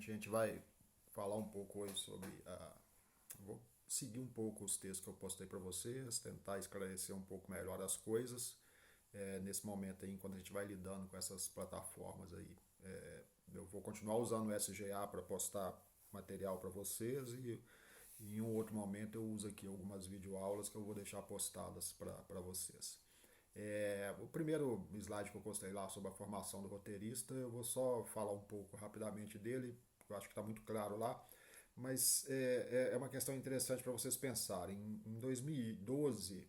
gente. A gente vai falar um pouco hoje sobre vou seguir um pouco os textos que eu postei para vocês, tentar esclarecer um pouco melhor as coisas nesse momento aí, enquanto a gente vai lidando com essas plataformas aí. Eu vou continuar usando o SGA para postar material para vocês e em um outro momento eu uso aqui algumas videoaulas que eu vou deixar postadas para vocês. O primeiro slide que eu postei lá sobre a formação do roteirista, eu vou só falar um pouco rapidamente dele, porque eu acho que está muito claro lá, mas é uma questão interessante para vocês pensarem. Em 2012,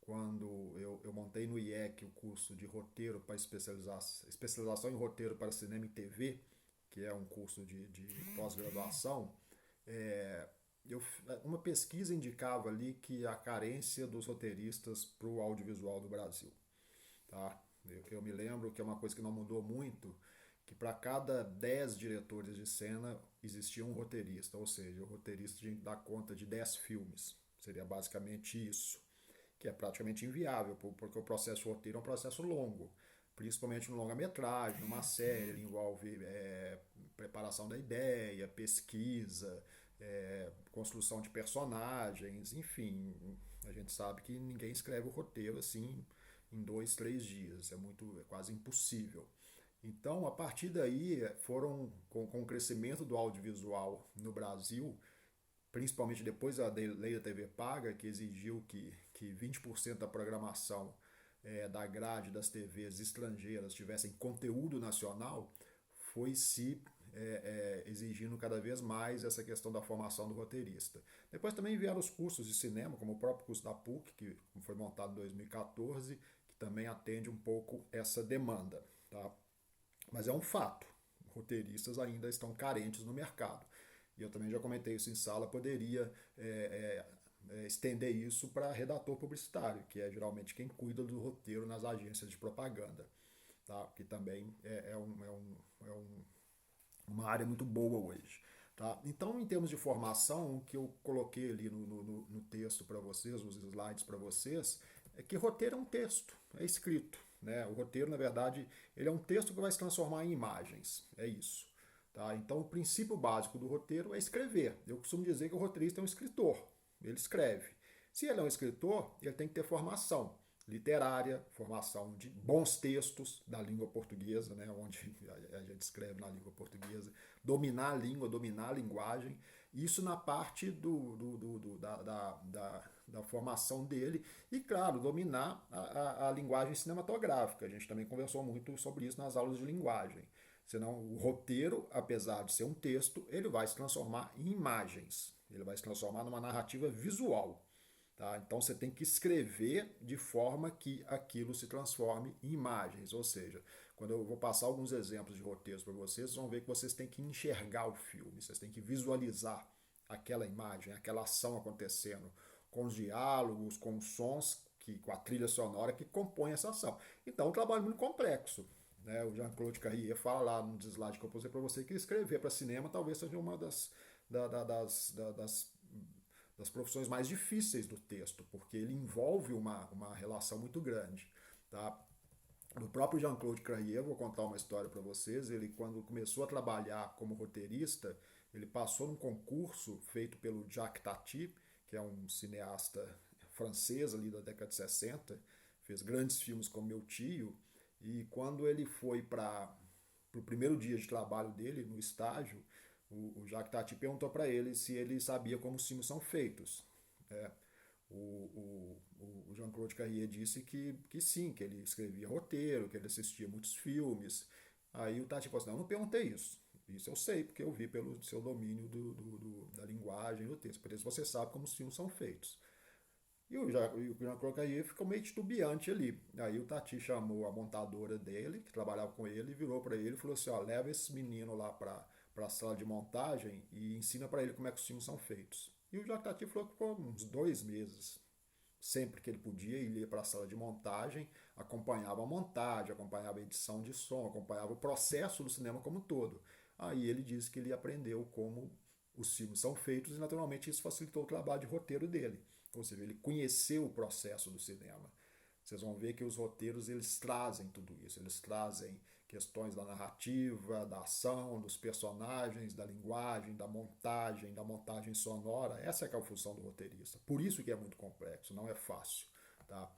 quando eu montei no IEC o curso de roteiro para especialização em roteiro para cinema e TV, que é um curso de pós-graduação, é, uma pesquisa indicava ali que a carência dos roteiristas para o audiovisual do Brasil. Tá? Eu me lembro que é uma coisa que não mudou muito, que para cada 10 diretores de cena existia um roteirista, ou seja, o roteirista tinha que dar conta de 10 filmes. Seria basicamente isso, que é praticamente inviável, porque o processo de roteiro é um processo longo, principalmente no longa-metragem, numa série, ele envolve preparação da ideia, pesquisa, construção de personagens, enfim, a gente sabe que ninguém escreve o roteiro assim em 2, 3 dias, é quase impossível. Então, a partir daí, com o crescimento do audiovisual no Brasil, principalmente depois da lei da TV paga, que exigiu que 20% da programação da grade das TVs estrangeiras tivessem conteúdo nacional, foi se exigindo cada vez mais essa questão da formação do roteirista. Depois também vieram os cursos de cinema, como o próprio curso da PUC, que foi montado em 2014, que também atende um pouco essa demanda. Tá? Mas é um fato, roteiristas ainda estão carentes no mercado. E eu também já comentei isso em sala, poderia estender isso para redator publicitário, que é geralmente quem cuida do roteiro nas agências de propaganda, tá? Que também uma área muito boa hoje. Tá? Então, em termos de formação, o que eu coloquei ali no texto para vocês, os slides para vocês, é que roteiro é um texto, é escrito. Né? O roteiro, na verdade, ele é um texto que vai se transformar em imagens. É isso. Tá? Então, o princípio básico do roteiro é escrever. Eu costumo dizer que o roteirista é um escritor. Ele escreve. Se ele é um escritor, ele tem que ter formação literária, formação de bons textos da língua portuguesa, né, onde a gente escreve na língua portuguesa, dominar a língua, dominar a linguagem, isso na parte da formação dele, e claro, dominar a linguagem cinematográfica. A gente também conversou muito sobre isso nas aulas de linguagem. Senão o roteiro, apesar de ser um texto, ele vai se transformar em imagens, ele vai se transformar numa narrativa visual. Tá? Então você tem que escrever de forma que aquilo se transforme em imagens. Ou seja, quando eu vou passar alguns exemplos de roteiros para vocês, vocês vão ver que vocês têm que enxergar o filme, vocês têm que visualizar aquela imagem, aquela ação acontecendo, com os diálogos, com os sons, com a trilha sonora que compõe essa ação. Então é um trabalho muito complexo. Né? O Jean-Claude Carrier fala lá no slide que eu postei para você que escrever para cinema talvez seja uma das profissões mais difíceis do texto, porque ele envolve uma relação muito grande. Tá? Do próprio Jean-Claude Carrier, vou contar uma história para vocês. Ele, quando começou a trabalhar como roteirista, ele passou num concurso feito pelo Jacques Tati, que é um cineasta francês ali da década de 60, fez grandes filmes como Meu Tio, e quando ele foi para o primeiro dia de trabalho dele, no estágio, o Jacques Tati perguntou para ele se ele sabia como os filmes são feitos. É, o Jean-Claude Carrier disse que sim, que ele escrevia roteiro, que ele assistia muitos filmes. Aí o Tati falou assim, não, eu não perguntei isso. Isso eu sei, porque eu vi pelo seu domínio da linguagem, do texto. Por isso você sabe como os filmes são feitos. E o Jean-Claude Carrier ficou meio titubeante ali. Aí o Tati chamou a montadora dele, que trabalhava com ele, e virou para ele e falou assim, ó, leva esse menino lá para a sala de montagem e ensina para ele como é que os filmes são feitos. E o Jacques Tati falou que ficou uns 2 meses. Sempre que ele podia, ele ia para a sala de montagem, acompanhava a montagem, acompanhava a edição de som, acompanhava o processo do cinema como um todo. Aí ele disse que ele aprendeu como os filmes são feitos e naturalmente isso facilitou o trabalho de roteiro dele. Ou seja, ele conheceu o processo do cinema. Vocês vão ver que os roteiros eles trazem tudo isso, eles trazem questões da narrativa, da ação, dos personagens, da linguagem, da montagem sonora. Essa é que é a função do roteirista. Por isso que é muito complexo, não é fácil. Tá?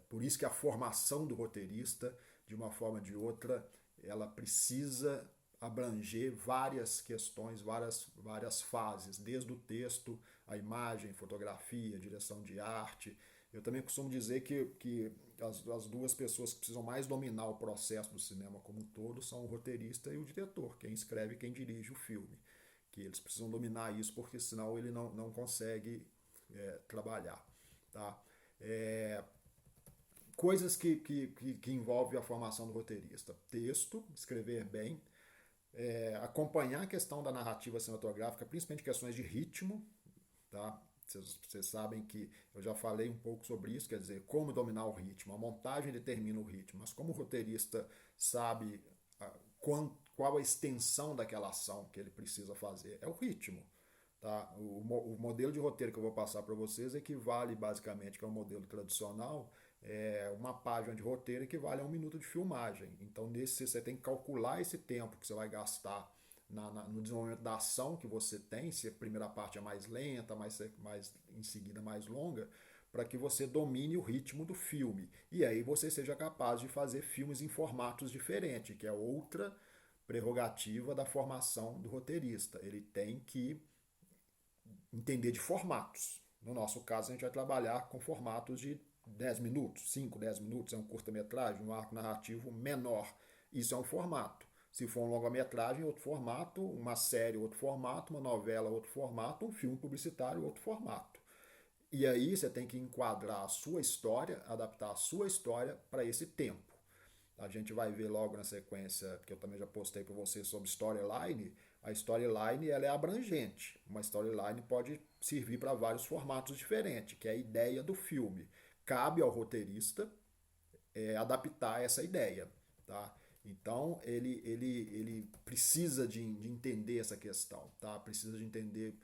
Por isso que a formação do roteirista, de uma forma ou de outra, ela precisa abranger várias questões, várias fases, desde o texto, a imagem, fotografia, direção de arte. Eu também costumo dizer que as duas pessoas que precisam mais dominar o processo do cinema como um todo são o roteirista e o diretor, quem escreve e quem dirige o filme. Que eles precisam dominar isso, porque senão ele não consegue trabalhar. Tá? Coisas que envolvem a formação do roteirista. Texto, escrever bem, acompanhar a questão da narrativa cinematográfica, principalmente questões de ritmo, tá? Vocês sabem que eu já falei um pouco sobre isso, quer dizer, como dominar o ritmo. A montagem determina o ritmo, mas como o roteirista sabe qual a extensão daquela ação que ele precisa fazer? É o ritmo. Tá? O modelo de roteiro que eu vou passar para vocês equivale basicamente, que é um modelo tradicional, uma página de roteiro equivale a 1 minuto de filmagem. Então, nesse você tem que calcular esse tempo que você vai gastar no desenvolvimento da ação que você tem, se a primeira parte é mais lenta, mais em seguida mais longa, para que você domine o ritmo do filme. E aí você seja capaz de fazer filmes em formatos diferentes, que é outra prerrogativa da formação do roteirista. Ele tem que entender de formatos. No nosso caso, a gente vai trabalhar com formatos de 10 minutos, 5, 10 minutos, é um curta-metragem, um arco narrativo menor. Isso é um formato. Se for um longa-metragem, outro formato, uma série, outro formato, uma novela, outro formato, um filme publicitário, outro formato. E aí você tem que enquadrar a sua história, adaptar a sua história para esse tempo. A gente vai ver logo na sequência, que eu também já postei para vocês sobre storyline. A storyline ela é abrangente. Uma storyline pode servir para vários formatos diferentes, que é a ideia do filme. Cabe ao roteirista adaptar essa ideia. Tá? Então ele precisa de entender essa questão, tá? Precisa de entender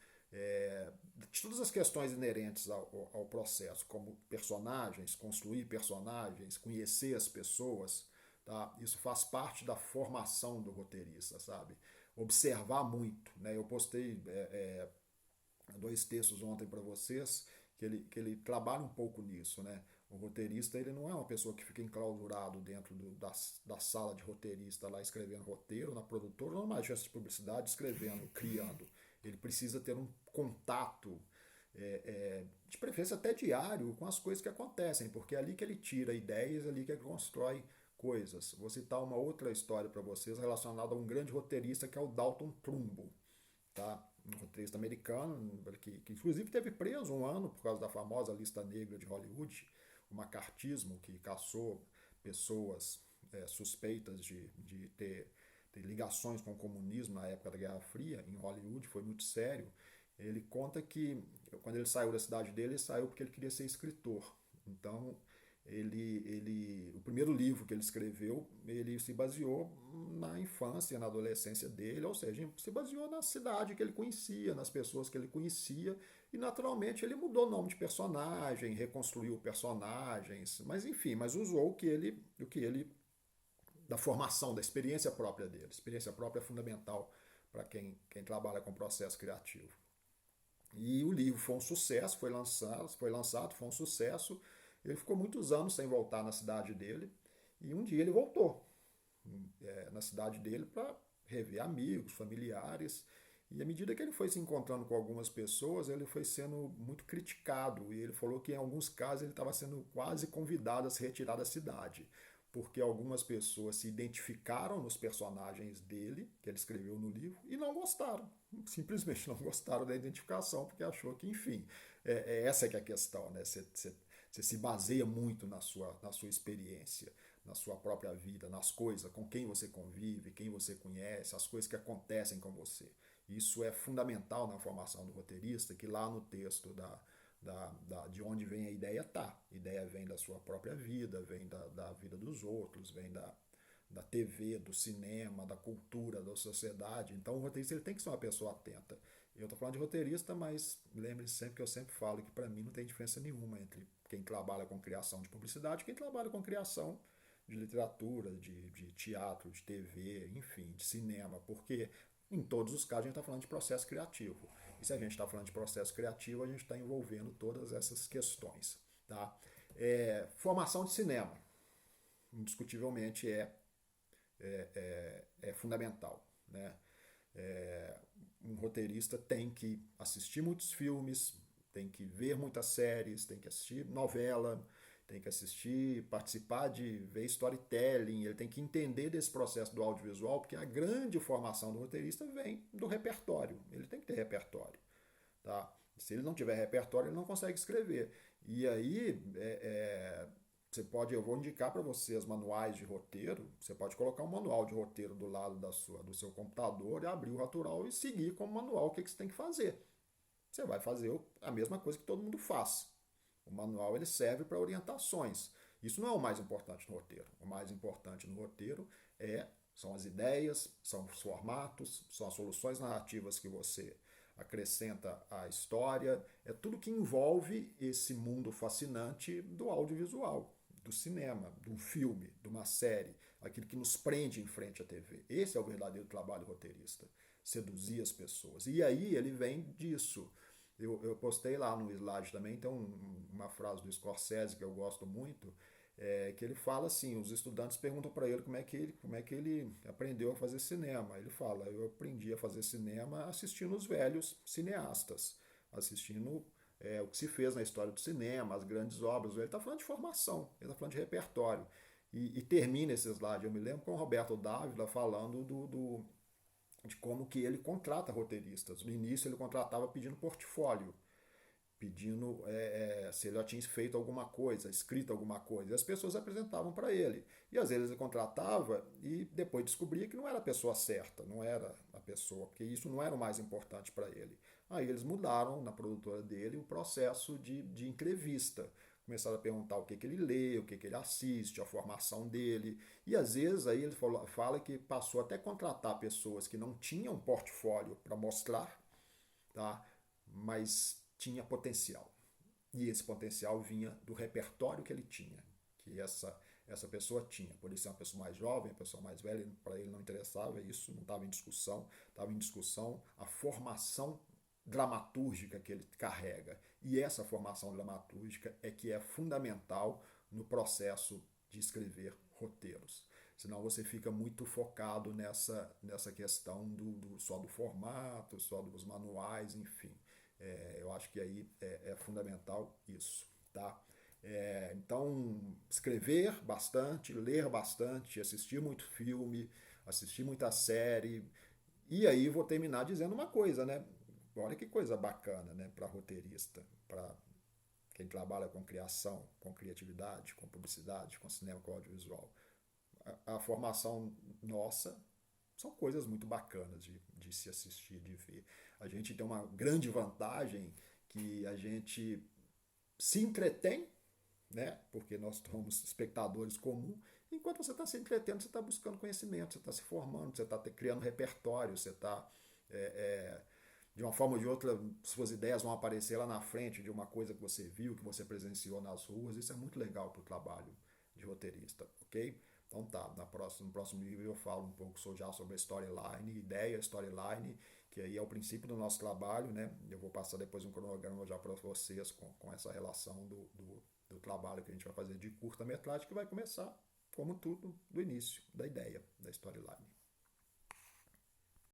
de todas as questões inerentes ao processo, como personagens, construir personagens, conhecer as pessoas. Tá? Isso faz parte da formação do roteirista, sabe? Observar muito. Né? Eu postei 2 textos ontem para vocês que ele trabalha um pouco nisso. Né? O roteirista ele não é uma pessoa que fica enclausurado dentro da sala de roteirista lá escrevendo roteiro, na produtora, ou numa agência de publicidade escrevendo, criando. Ele precisa ter um contato, de preferência até diário, com as coisas que acontecem, porque é ali que ele tira ideias, é ali que ele constrói coisas. Vou citar uma outra história para vocês relacionada a um grande roteirista que é o Dalton Trumbo. Tá? Um roteirista americano, que inclusive teve preso 1 ano por causa da famosa lista negra de Hollywood, o macartismo que caçou pessoas suspeitas de ter ligações com o comunismo na época da Guerra Fria, em Hollywood, foi muito sério. Ele conta que quando ele saiu da cidade dele, ele saiu porque ele queria ser escritor. Então, o primeiro livro que ele escreveu, ele se baseou na infância, na adolescência dele, ou seja, se baseou na cidade que ele conhecia, nas pessoas que ele conhecia, e naturalmente ele mudou o nome de personagem, reconstruiu personagens, mas enfim, mas usou o que ele da formação, da experiência própria dele. A experiência própria é fundamental para quem trabalha com processo criativo. E o livro foi um sucesso, foi lançado, foi um sucesso. Ele ficou muitos anos sem voltar na cidade dele e um dia ele voltou na cidade dele para rever amigos, familiares. E à medida que ele foi se encontrando com algumas pessoas, ele foi sendo muito criticado. E ele falou que em alguns casos ele estava sendo quase convidado a se retirar da cidade, porque algumas pessoas se identificaram nos personagens dele, que ele escreveu no livro, e não gostaram. Simplesmente não gostaram da identificação, porque achou que, enfim, essa que é a questão, né? Você se baseia muito na sua experiência, na sua própria vida, nas coisas, com quem você convive, quem você conhece, as coisas que acontecem com você. Isso é fundamental na formação do roteirista, que lá no texto de onde vem a ideia tá. A ideia vem da sua própria vida, vem da vida dos outros, vem da TV, do cinema, da cultura, da sociedade. Então o roteirista ele tem que ser uma pessoa atenta. Eu estou falando de roteirista, mas lembre-se sempre que eu sempre falo que para mim não tem diferença nenhuma entre quem trabalha com criação de publicidade e quem trabalha com criação de literatura, de teatro, de TV, enfim, de cinema, porque em todos os casos a gente está falando de processo criativo. E se a gente está falando de processo criativo, a gente está envolvendo todas essas questões. Tá? Formação de cinema, indiscutivelmente, é fundamental. Né? Um roteirista tem que assistir muitos filmes, tem que ver muitas séries, tem que assistir novela, tem que assistir, participar de ver storytelling, ele tem que entender desse processo do audiovisual, porque a grande formação do roteirista vem do repertório. Ele tem que ter repertório. Tá? Se ele não tiver repertório, ele não consegue escrever. E aí, você pode, eu vou indicar para vocês manuais de roteiro. Você pode colocar um manual de roteiro do lado do seu computador e abrir o Natural e seguir como manual o que você tem que fazer. Você vai fazer a mesma coisa que todo mundo faz. O manual ele serve para orientações. Isso não é o mais importante no roteiro. O mais importante no roteiro são as ideias, são os formatos, são as soluções narrativas que você acrescenta à história. É tudo que envolve esse mundo fascinante do audiovisual, do cinema, de um filme, de uma série, aquilo que nos prende em frente à TV. Esse é o verdadeiro trabalho roteirista, seduzir as pessoas. E aí ele vem disso. Eu postei lá no slide também, então uma frase do Scorsese que eu gosto muito, que ele fala assim, os estudantes perguntam para ele como é que ele aprendeu a fazer cinema. Ele fala, eu aprendi a fazer cinema assistindo os velhos cineastas, assistindo o que se fez na história do cinema, as grandes obras. Ele está falando de formação, ele está falando de repertório. E termina esse slide, eu me lembro com o Roberto Dávila falando de como que ele contrata roteiristas. No início ele contratava pedindo portfólio, pedindo se ele já tinha feito alguma coisa, escrito alguma coisa. E as pessoas apresentavam para ele. E às vezes ele contratava e depois descobria que não era a pessoa certa, não era a pessoa, porque isso não era o mais importante para ele. Aí eles mudaram na produtora dele o processo de entrevista. Começaram a perguntar o que ele lê, o que ele assiste, a formação dele. E às vezes aí ele fala que passou até a contratar pessoas que não tinham portfólio para mostrar, tá? Mas tinha potencial. E esse potencial vinha do repertório que ele tinha, que essa pessoa tinha. Por isso é uma pessoa mais jovem, uma pessoa mais velha, para ele não interessava, isso não estava em discussão. Estava em discussão a formação dramatúrgica que ele carrega. E essa formação dramatúrgica é que é fundamental no processo de escrever roteiros. Senão você fica muito focado nessa questão só do formato, só dos manuais, enfim. Eu acho que aí é fundamental isso, tá? Então, escrever bastante, ler bastante, assistir muito filme, assistir muita série. E aí vou terminar dizendo uma coisa, né? Olha que coisa bacana, né? Para roteirista, para quem trabalha com criação, com criatividade, com publicidade, com cinema, com audiovisual. A formação nossa são coisas muito bacanas de se assistir, de ver. A gente tem uma grande vantagem que a gente se entretém, né? Porque nós somos espectadores comuns. Enquanto você está se entretendo, você está buscando conhecimento, você está se formando, você está criando repertório, você está de uma forma ou de outra, suas ideias vão aparecer lá na frente de uma coisa que você viu, que você presenciou nas ruas. Isso é muito legal para o trabalho de roteirista, ok? Então tá, no próximo vídeo eu falo um pouco já sobre a storyline, ideia, storyline, que aí é o princípio do nosso trabalho, né? Eu vou passar depois um cronograma já para vocês com essa relação do trabalho que a gente vai fazer de curta-metragem, que vai começar, como tudo, do início, da ideia, da storyline.